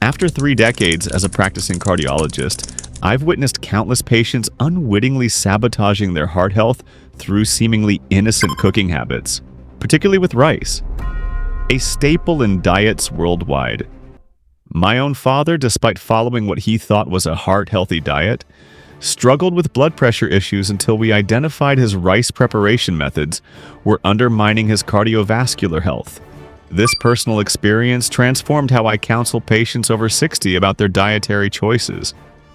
After 3 decades as a practicing cardiologist, I've witnessed countless patients unwittingly sabotaging their heart health through seemingly innocent cooking habits, particularly with rice, a staple in diets worldwide. My own father, despite following what he thought was a heart-healthy diet, struggled with blood pressure issues until we identified his rice preparation methods were undermining his cardiovascular health. This personal experience transformed how I counsel patients over 60 about their dietary choices.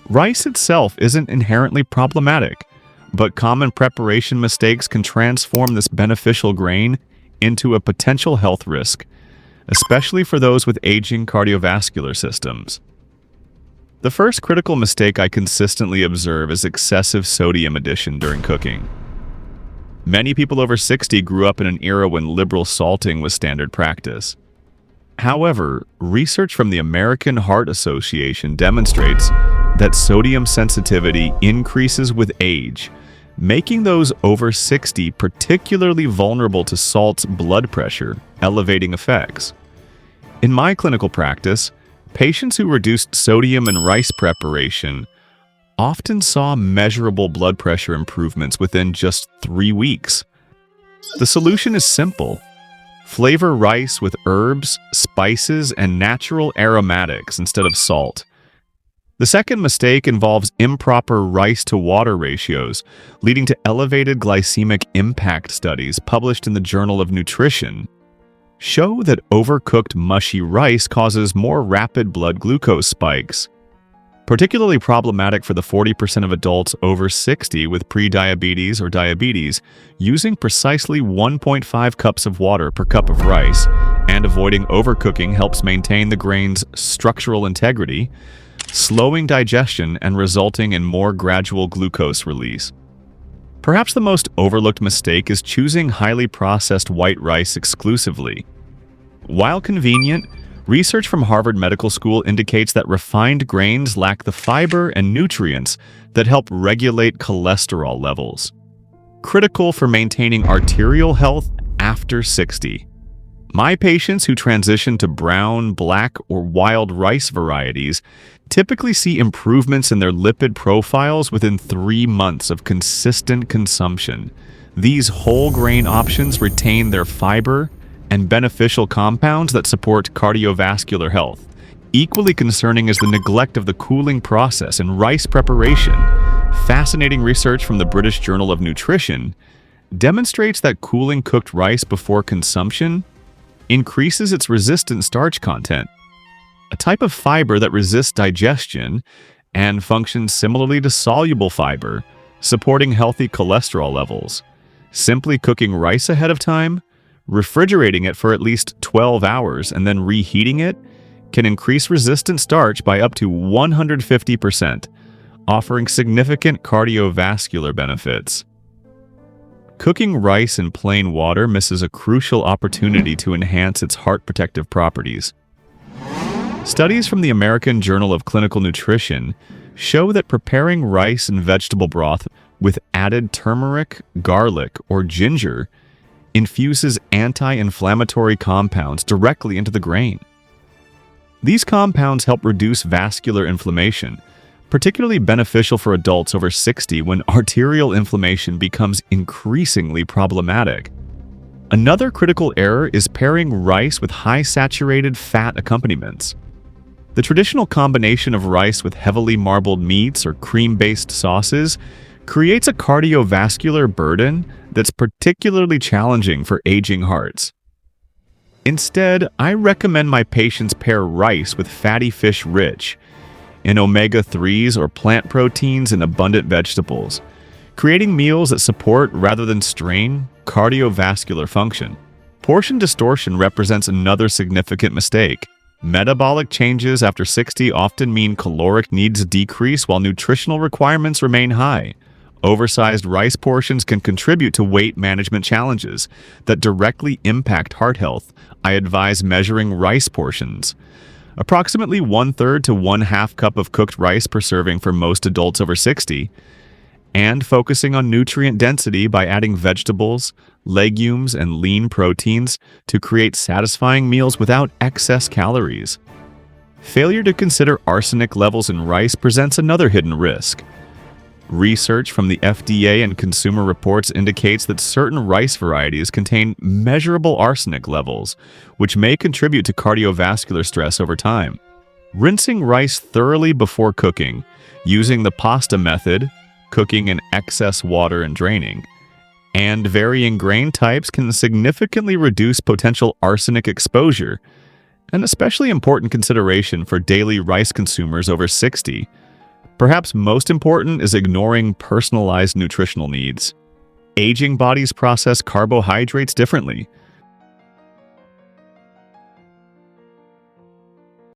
Rice itself isn't inherently problematic, but common preparation mistakes can transform this beneficial grain into a potential health risk, especially for those with aging cardiovascular systems. The first critical mistake I consistently observe is excessive sodium addition during cooking. Many people over 60 grew up in an era when liberal salting was standard practice. However, research from the American Heart Association demonstrates that sodium sensitivity increases with age, making those over 60 particularly vulnerable to salt's blood pressure elevating effects. In my clinical practice, patients who reduced sodium in rice preparation often saw measurable blood pressure improvements within just 3 weeks. The solution is simple. Flavor rice with herbs, spices, and natural aromatics instead of salt. The second mistake involves improper rice-to-water ratios, leading to elevated glycemic impact. Studies published in the Journal of Nutrition show that overcooked mushy rice causes more rapid blood glucose spikes. Particularly problematic for the 40% of adults over 60 with prediabetes or diabetes, using precisely 1.5 cups of water per cup of rice and avoiding overcooking helps maintain the grain's structural integrity, slowing digestion and resulting in more gradual glucose release. Perhaps the most overlooked mistake is choosing highly processed white rice exclusively. While convenient, research from Harvard Medical School indicates that refined grains lack the fiber and nutrients that help regulate cholesterol levels, critical for maintaining arterial health after 60. My patients who transition to brown, black, or wild rice varieties typically see improvements in their lipid profiles within 3 months of consistent consumption. These whole grain options retain their fiber and beneficial compounds that support cardiovascular health. Equally concerning is the neglect of the cooling process in rice preparation. Fascinating research from the British Journal of Nutrition demonstrates that cooling cooked rice before consumption increases its resistant starch content, a type of fiber that resists digestion and functions similarly to soluble fiber, supporting healthy cholesterol levels. Simply cooking rice ahead of time, refrigerating it for at least 12 hours, and then reheating it can increase resistant starch by up to 150%, offering significant cardiovascular benefits. Cooking rice in plain water misses a crucial opportunity to enhance its heart protective properties. Studies from the American Journal of Clinical Nutrition show that preparing rice and vegetable broth with added turmeric, garlic, or ginger infuses anti-inflammatory compounds directly into the grain. These compounds help reduce vascular inflammation, particularly beneficial for adults over 60 when arterial inflammation becomes increasingly problematic. Another critical error is pairing rice with high-saturated fat accompaniments. The traditional combination of rice with heavily marbled meats or cream-based sauces creates a cardiovascular burden that's particularly challenging for aging hearts. Instead, I recommend my patients pair rice with fatty fish rich in omega-3s or plant proteins and abundant vegetables, creating meals that support rather than strain cardiovascular function. Portion distortion represents another significant mistake. Metabolic changes after 60 often mean caloric needs decrease while nutritional requirements remain high. Oversized rice portions can contribute to weight management challenges that directly impact heart health. I advise measuring rice portions. Approximately 1/3 to 1/2 cup of cooked rice per serving for most adults over 60, and focusing on nutrient density by adding vegetables, legumes, and lean proteins to create satisfying meals without excess calories. Failure to consider arsenic levels in rice presents another hidden risk. Research from the FDA and Consumer Reports indicates that certain rice varieties contain measurable arsenic levels, which may contribute to cardiovascular stress over time. Rinsing rice thoroughly before cooking, using the pasta method, cooking in excess water and draining, and varying grain types can significantly reduce potential arsenic exposure, an especially important consideration for daily rice consumers over 60. Perhaps most important is ignoring personalized nutritional needs. Aging bodies process carbohydrates differently,